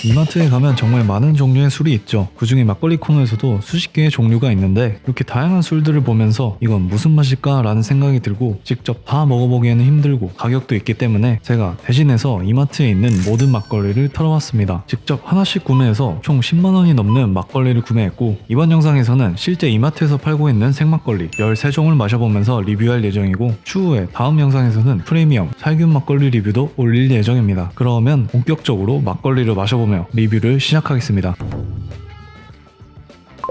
이마트에 가면 정말 많은 종류의 술이 있죠. 그중에 막걸리 코너에서도 수십 개의 종류가 있는데 이렇게 다양한 술들을 보면서 이건 무슨 맛일까 라는 생각이 들고 직접 다 먹어보기에는 힘들고 가격도 있기 때문에 제가 대신해서 이마트에 있는 모든 막걸리를 털어봤습니다. 직접 하나씩 구매해서 총 10만원이 넘는 막걸리를 구매했고, 이번 영상에서는 실제 이마트에서 팔고 있는 생막걸리 13종을 마셔보면서 리뷰할 예정이고, 추후에 다음 영상에서는 프리미엄 살균 막걸리 리뷰도 올릴 예정입니다. 그러면 본격적으로 막걸리를 마셔보며 리뷰를 시작하겠습니다.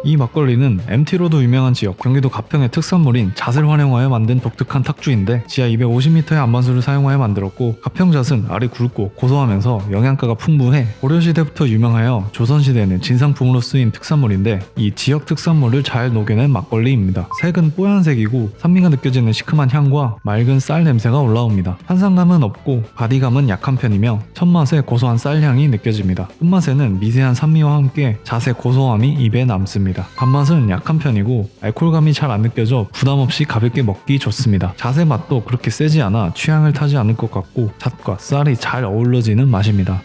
이 막걸리는 MT로도 유명한 지역 경기도 가평의 특산물인 잣을 활용하여 만든 독특한 탁주인데, 지하 250m의 안반수를 사용하여 만들었고, 가평잣은 알이 굵고 고소하면서 영양가가 풍부해 고려시대부터 유명하여 조선시대에는 진상품으로 쓰인 특산물인데, 이 지역 특산물을 잘 녹여낸 막걸리입니다. 색은 뽀얀색이고 산미가 느껴지는 시큼한 향과 맑은 쌀 냄새가 올라옵니다. 탄산감은 없고 바디감은 약한 편이며 첫맛에 고소한 쌀향이 느껴집니다. 끝맛에는 미세한 산미와 함께 잣의 고소함이 입에 남습니다. 단맛은 약한 편이고 알코올감이 잘 안 느껴져 부담없이 가볍게 먹기 좋습니다. 잣의 맛도 그렇게 세지 않아 취향을 타지 않을 것 같고 잣과 쌀이 잘 어우러지는 맛입니다.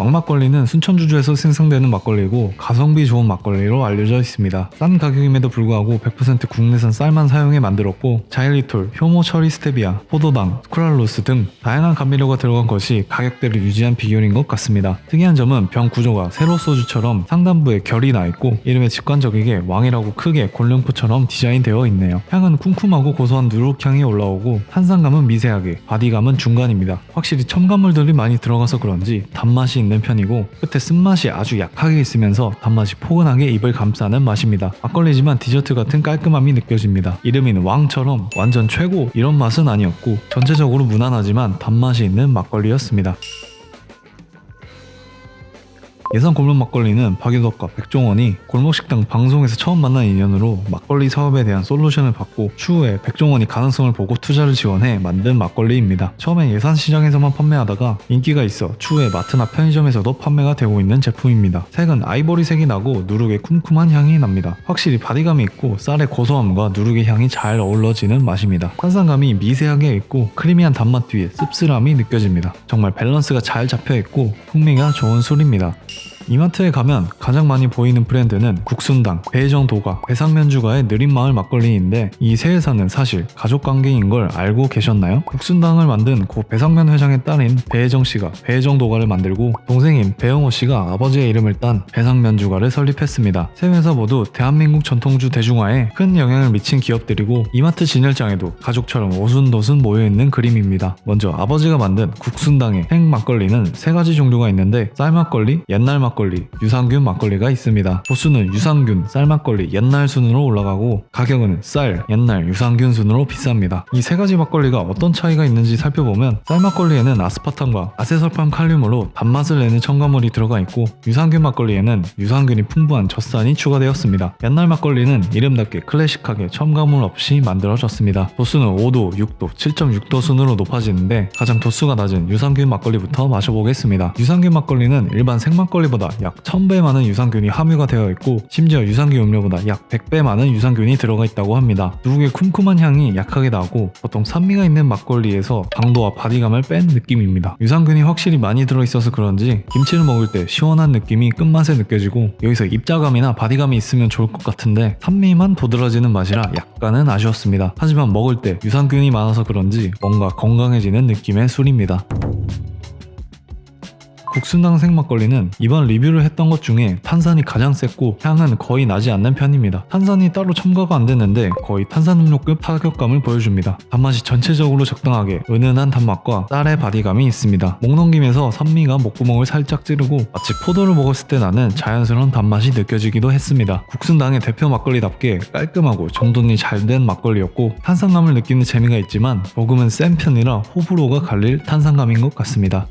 왕막걸리는 순천주주에서 생산되는 막걸리고 가성비 좋은 막걸리로 알려져 있습니다. 싼 가격임에도 불구하고 100% 국내산 쌀만 사용해 만들었고, 자일리톨, 효모 처리 스테비아, 포도당, 스크랄로스 등 다양한 감미료가 들어간 것이 가격대를 유지한 비결인 것 같습니다. 특이한 점은 병 구조가 세로 소주처럼 상단부에 결이 나 있고, 이름에 직관적이게 왕이라고 크게 골룡포처럼 디자인되어 있네요. 향은 쿰쿰하고 고소한 누룩향이 올라오고, 탄산감은 미세하게, 바디감은 중간입니다. 확실히 첨가물들이 많이 들어가서 그런지 단맛이 있는 편이고, 끝에 쓴맛이 아주 약하게 있으면서 단맛이 포근하게 입을 감싸는 맛입니다. 막걸리지만 디저트 같은 깔끔함이 느껴집니다. 이름인 왕처럼 완전 최고 이런 맛은 아니었고, 전체적으로 무난하지만 단맛이 있는 막걸리였습니다. 예산 골목 막걸리는 박유덕과 백종원이 골목식당 방송에서 처음 만난 인연으로 막걸리 사업에 대한 솔루션을 받고, 추후에 백종원이 가능성을 보고 투자를 지원해 만든 막걸리입니다. 처음엔 예산 시장에서만 판매하다가 인기가 있어 추후에 마트나 편의점에서도 판매가 되고 있는 제품입니다. 색은 아이보리색이 나고 누룩의 쿰쿰한 향이 납니다. 확실히 바디감이 있고 쌀의 고소함과 누룩의 향이 잘 어우러지는 맛입니다. 탄산감이 미세하게 있고 크리미한 단맛 뒤에 씁쓸함이 느껴집니다. 정말 밸런스가 잘 잡혀있고 풍미가 좋은 술입니다. 이마트에 가면 가장 많이 보이는 브랜드는 국순당, 배정도가, 배상면주가의 느린마을 막걸리인데, 이 세 회사는 사실 가족관계인 걸 알고 계셨나요? 국순당을 만든 고 배상면 회장의 딸인 배혜정씨가 배정도가를 만들고, 동생인 배영호씨가 아버지의 이름을 딴 배상면주가를 설립했습니다. 세 회사 모두 대한민국 전통주 대중화에 큰 영향을 미친 기업들이고, 이마트 진열장에도 가족처럼 오순도순 모여있는 그림입니다. 먼저 아버지가 만든 국순당의 생막걸리는 세 가지 종류가 있는데, 쌀막걸리, 옛날 막걸리, 유산균 막걸리가 있습니다. 도수는 유산균, 쌀막걸리, 옛날 순으로 올라가고, 가격은 쌀, 옛날, 유산균 순으로 비쌉니다. 이 세 가지 막걸리가 어떤 차이가 있는지 살펴보면, 쌀막걸리에는 아스파탐과 아세설팜 칼륨으로 단맛을 내는 첨가물이 들어가 있고, 유산균 막걸리에는 유산균이 풍부한 젖산이 추가되었습니다. 옛날 막걸리는 이름답게 클래식하게 첨가물 없이 만들어졌습니다. 도수는 5도, 6도, 7.6도 순으로 높아지는데, 가장 도수가 낮은 유산균 막걸리부터 마셔보겠습니다. 유산균 막걸리는 일반 생막걸리보다 약 1000배 많은 유산균이 함유가 되어 있고, 심지어 유산균 음료보다 약 100배 많은 유산균이 들어가 있다고 합니다. 누룩의 쿰쿰한 향이 약하게 나고, 보통 산미가 있는 막걸리에서 당도와 바디감을 뺀 느낌입니다. 유산균이 확실히 많이 들어있어서 그런지 김치를 먹을 때 시원한 느낌이 끝맛에 느껴지고, 여기서 입자감이나 바디감이 있으면 좋을 것 같은데 산미만 도드라지는 맛이라 약간은 아쉬웠습니다. 하지만 먹을 때 유산균이 많아서 그런지 뭔가 건강해지는 느낌의 술입니다. 국순당 생막걸리는 이번 리뷰를 했던 것 중에 탄산이 가장 셌고 향은 거의 나지 않는 편입니다. 탄산이 따로 첨가가 안 됐는데 거의 탄산음료급 타격감을 보여줍니다. 단맛이 전체적으로 적당하게 은은한 단맛과 쌀의 바디감이 있습니다. 목 넘김에서 산미가 목구멍을 살짝 찌르고 마치 포도를 먹었을 때 나는 자연스러운 단맛이 느껴지기도 했습니다. 국순당의 대표 막걸리답게 깔끔하고 정돈이 잘 된 막걸리였고, 탄산감을 느끼는 재미가 있지만 조금은 센 편이라 호불호가 갈릴 탄산감인 것 같습니다.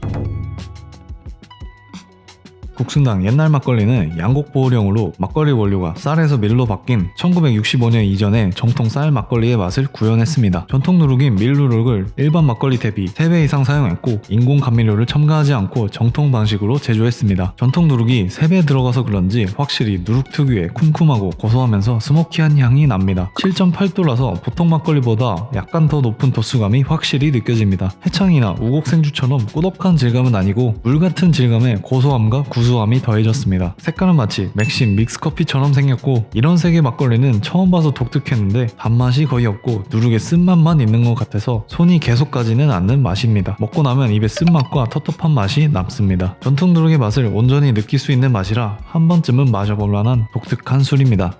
국순당 옛날 막걸리는 양곡 보호령으로 막걸리 원료가 쌀에서 밀로 바뀐 1965년 이전에 정통 쌀 막걸리의 맛을 구현했습니다. 전통 누룩인 밀 누룩을 일반 막걸리 대비 3배 이상 사용했고 인공 감미료를 첨가하지 않고 정통 방식으로 제조했습니다. 전통 누룩이 3배 들어가서 그런지 확실히 누룩 특유의 쿰쿰하고 고소하면서 스모키한 향이 납니다. 7.8도라서 보통 막걸리보다 약간 더 높은 도수감이 확실히 느껴집니다. 해창이나 우곡 생주처럼 꾸덕한 질감은 아니고 물 같은 질감에 고소함과 구수함이 더해졌습니다. 색깔은 마치 맥심 믹스커피처럼 생겼고 이런 색의 막걸리는 처음 봐서 독특했는데 단맛이 거의 없고 누룩의 쓴맛만 있는 것 같아서 손이 계속 가지는 않는 맛입니다. 먹고 나면 입에 쓴맛과 텁텁한 맛이 남습니다. 전통 누룩의 맛을 온전히 느낄 수 있는 맛이라 한 번쯤은 마셔볼만한 독특한 술입니다.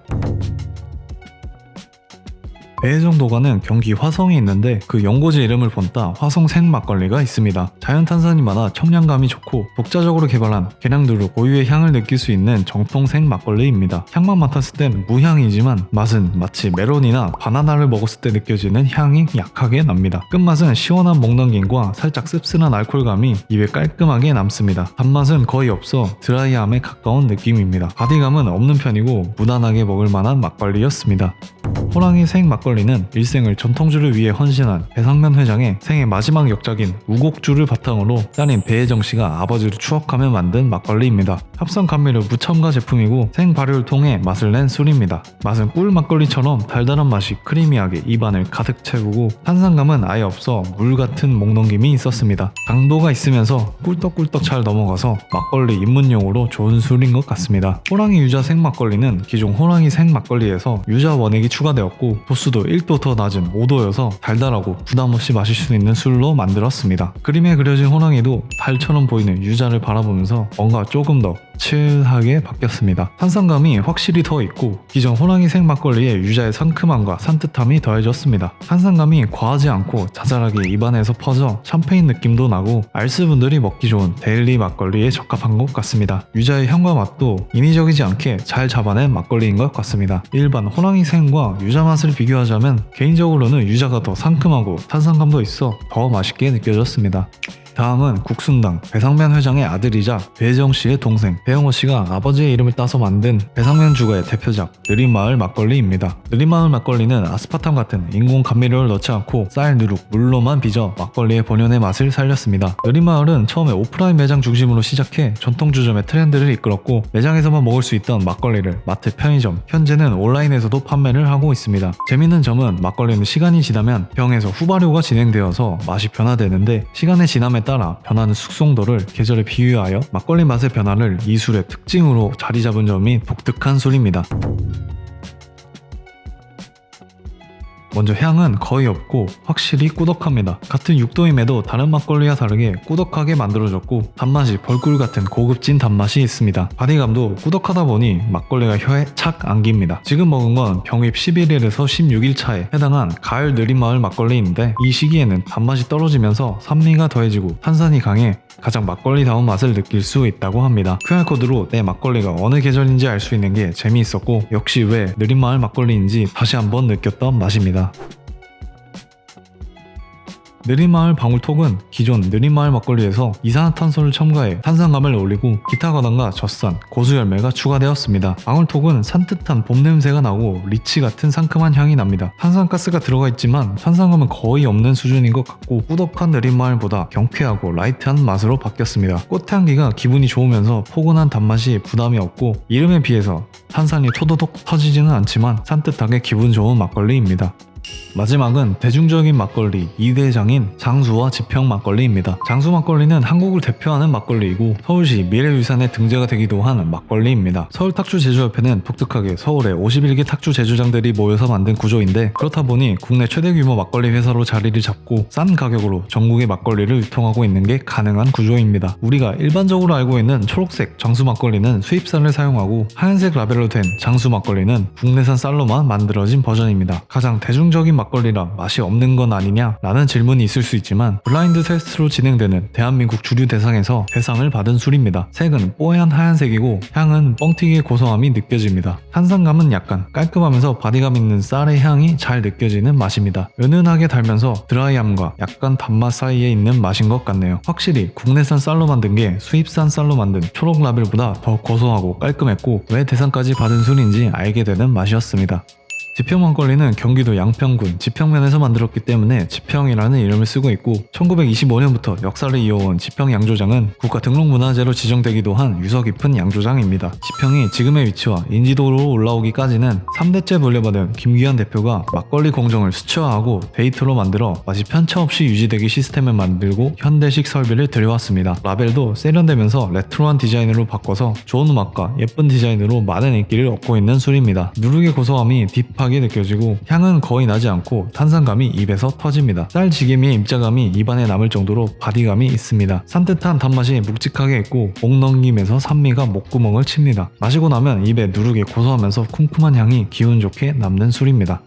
배해정도가는 경기 화성에 있는데 그 연고지 이름을 본따 화성 생막걸리가 있습니다. 자연탄산이 많아 청량감이 좋고 독자적으로 개발한 계량두루 고유의 향을 느낄 수 있는 정통 생막걸리입니다. 향만 맡았을 땐 무향이지만 맛은 마치 메론이나 바나나를 먹었을 때 느껴지는 향이 약하게 납니다. 끝맛은 시원한 목넘김과 살짝 씁쓸한 알코올감이 입에 깔끔하게 남습니다. 단맛은 거의 없어 드라이함에 가까운 느낌입니다. 바디감은 없는 편이고 무난하게 먹을 만한 막걸리였습니다. 호랑이 생 막걸리는 일생을 전통주를 위해 헌신한 배상면 회장의 생의 마지막 역작인 우곡주를 바탕으로 딸인 배혜정 씨가 아버지를 추억하며 만든 막걸리입니다. 합성 감미료 무첨가 제품이고 생 발효를 통해 맛을 낸 술입니다. 맛은 꿀 막걸리처럼 달달한 맛이 크리미하게 입안을 가득 채우고 탄산감은 아예 없어 물 같은 목넘김이 있었습니다. 강도가 있으면서 꿀떡꿀떡 잘 넘어가서 막걸리 입문용으로 좋은 술인 것 같습니다. 호랑이 유자 생 막걸리는 기존 호랑이 생 막걸리에서 유자 원액이 추가되었고 도수도 1도 더 낮은 5도여서 달달하고 부담없이 마실 수 있는 술로 만들었습니다. 그림에 그려진 호랑이도 달처럼 보이는 유자를 바라보면서 뭔가 조금 더 칠하게 바뀌었습니다. 탄산감이 확실히 더 있고 기존 호랑이 생 막걸리의 유자의 상큼함과 산뜻함이 더해졌습니다. 탄산감이 과하지 않고 자잘하게 입안에서 퍼져 샴페인 느낌도 나고 알스분들이 먹기 좋은 데일리 막걸리에 적합한 것 같습니다. 유자의 향과 맛도 인위적이지 않게 잘 잡아낸 막걸리인 것 같습니다. 일반 호랑이 생과 유자 맛을 비교하자면 개인적으로는 유자가 더 상큼하고 탄산감도 있어 더 맛있게 느껴졌습니다. 다음은 국순당 배상면 회장의 아들이자 배혜정 씨의 동생 배영호 씨가 아버지의 이름을 따서 만든 배상면 주가의 대표작 느린마을 막걸리입니다. 느린마을 막걸리는 아스파탐 같은 인공 감미료를 넣지 않고 쌀 누룩 물로만 빚어 막걸리의 본연의 맛을 살렸습니다. 느린마을은 처음에 오프라인 매장 중심으로 시작해 전통주점의 트렌드를 이끌었고 매장에서만 먹을 수 있던 막걸리를 마트, 편의점, 현재는 온라인에서도 판매를 하고 있습니다. 재밌는 점은 막걸리는 시간이 지나면 병에서 후발효가 진행되어서 맛이 변화되는데 시간의 지남에 따라 변하는 숙성도를 계절에 비유하여 막걸리 맛의 변화를 이 술의 특징으로 자리 잡은 점이 독특한 술입니다. 먼저 향은 거의 없고 확실히 꾸덕합니다. 같은 6도임에도 다른 막걸리와 다르게 꾸덕하게 만들어졌고 단맛이 벌꿀 같은 고급진 단맛이 있습니다. 바디감도 꾸덕하다 보니 막걸리가 혀에 착 안깁니다. 지금 먹은 건 병입 11일에서 16일 차에 해당한 가을 느린마을 막걸리인데 이 시기에는 단맛이 떨어지면서 산미가 더해지고 탄산이 강해 가장 막걸리다운 맛을 느낄 수 있다고 합니다. QR코드로 내 막걸리가 어느 계절인지 알 수 있는 게 재미있었고 역시 왜 느린마을 막걸리인지 다시 한번 느꼈던 맛입니다. 느린마을 방울톡은 기존 느린마을 막걸리에서 이산화탄소를 첨가해 탄산감을 올리고 기타 과당과 젖산, 고수열매가 추가되었습니다. 방울톡은 산뜻한 봄 냄새가 나고 리치 같은 상큼한 향이 납니다. 탄산가스가 들어가 있지만 탄산감은 거의 없는 수준인 것 같고 꾸덕한 느린마을보다 경쾌하고 라이트한 맛으로 바뀌었습니다. 꽃향기가 기분이 좋으면서 포근한 단맛이 부담이 없고 이름에 비해서 탄산이 토도독 터지지는 않지만 산뜻하게 기분 좋은 막걸리입니다. 마지막은 대중적인 막걸리 2대장인 장수와 지평 막걸리입니다. 장수 막걸리는 한국을 대표하는 막걸리이고 서울시 미래유산에 등재가 되기도 한 막걸리입니다. 서울탁주제조협회는 독특하게 서울에 51개 탁주 제조장들이 모여서 만든 구조인데 그렇다 보니 국내 최대 규모 막걸리 회사로 자리를 잡고 싼 가격으로 전국의 막걸리를 유통하고 있는 게 가능한 구조입니다. 우리가 일반적으로 알고 있는 초록색 장수 막걸리는 수입산을 사용하고 하얀색 라벨로 된 장수 막걸리는 국내산 쌀로만 만들어진 버전입니다. 가장 대중적인 정형적인 막걸리라 맛이 없는 건 아니냐 라는 질문이 있을 수 있지만 블라인드 테스트로 진행되는 대한민국 주류 대상에서 대상을 받은 술입니다. 색은 뽀얀 하얀색이고 향은 뻥튀기의 고소함이 느껴집니다. 탄산감은 약간 깔끔하면서 바디감 있는 쌀의 향이 잘 느껴지는 맛입니다. 은은하게 달면서 드라이함과 약간 단맛 사이에 있는 맛인 것 같네요. 확실히 국내산 쌀로 만든 게 수입산 쌀로 만든 초록 라벨보다 더 고소하고 깔끔했고 왜 대상까지 받은 술인지 알게 되는 맛이었습니다. 지평 막걸리는 경기도 양평군 지평면에서 만들었기 때문에 지평이라는 이름을 쓰고 있고 1925년부터 역사를 이어온 지평 양조장은 국가 등록문화재로 지정되기도 한 유서 깊은 양조장입니다. 지평이 지금의 위치와 인지도로 올라오기까지는 3대째 물려받은 김기현 대표가 막걸리 공정을 수채화하고 데이터로 만들어 맛이 편차 없이 유지되기 시스템을 만들고 현대식 설비를 들여왔습니다. 라벨도 세련되면서 레트로한 디자인으로 바꿔서 좋은 맛과 예쁜 디자인으로 많은 인기를 얻고 있는 술입니다. 누룩의 고소함이 딥하게 느껴지고 향은 거의 나지 않고 탄산감이 입에서 터집니다. 쌀 지게미의 입자감이 입안에 남을 정도로 바디감이 있습니다. 산뜻한 단맛이 묵직하게 있고 목 넘김에서 산미가 목구멍을 칩니다. 마시고 나면 입에 누룩이 고소하면서 쿰쿰한 향이 기분 좋게 남는 술입니다.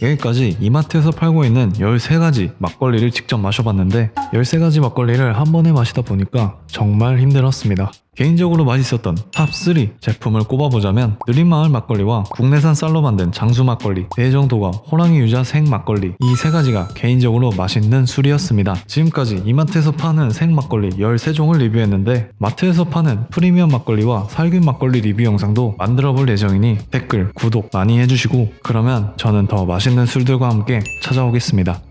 여기까지 이마트에서 팔고 있는 13가지 막걸리를 직접 마셔봤는데 13가지 막걸리를 한 번에 마시다 보니까 정말 힘들었습니다. 개인적으로 맛있었던 탑3 제품을 꼽아보자면 느린마을 막걸리와 국내산 쌀로 만든 장수 막걸리, 대정도가 호랑이 유자 생 막걸리 이 세 가지가 개인적으로 맛있는 술이었습니다. 지금까지 이마트에서 파는 생 막걸리 13종을 리뷰했는데 마트에서 파는 프리미엄 막걸리와 살균 막걸리 리뷰 영상도 만들어볼 예정이니 댓글, 구독 많이 해주시고 그러면 저는 더 맛있는 술들과 함께 찾아오겠습니다.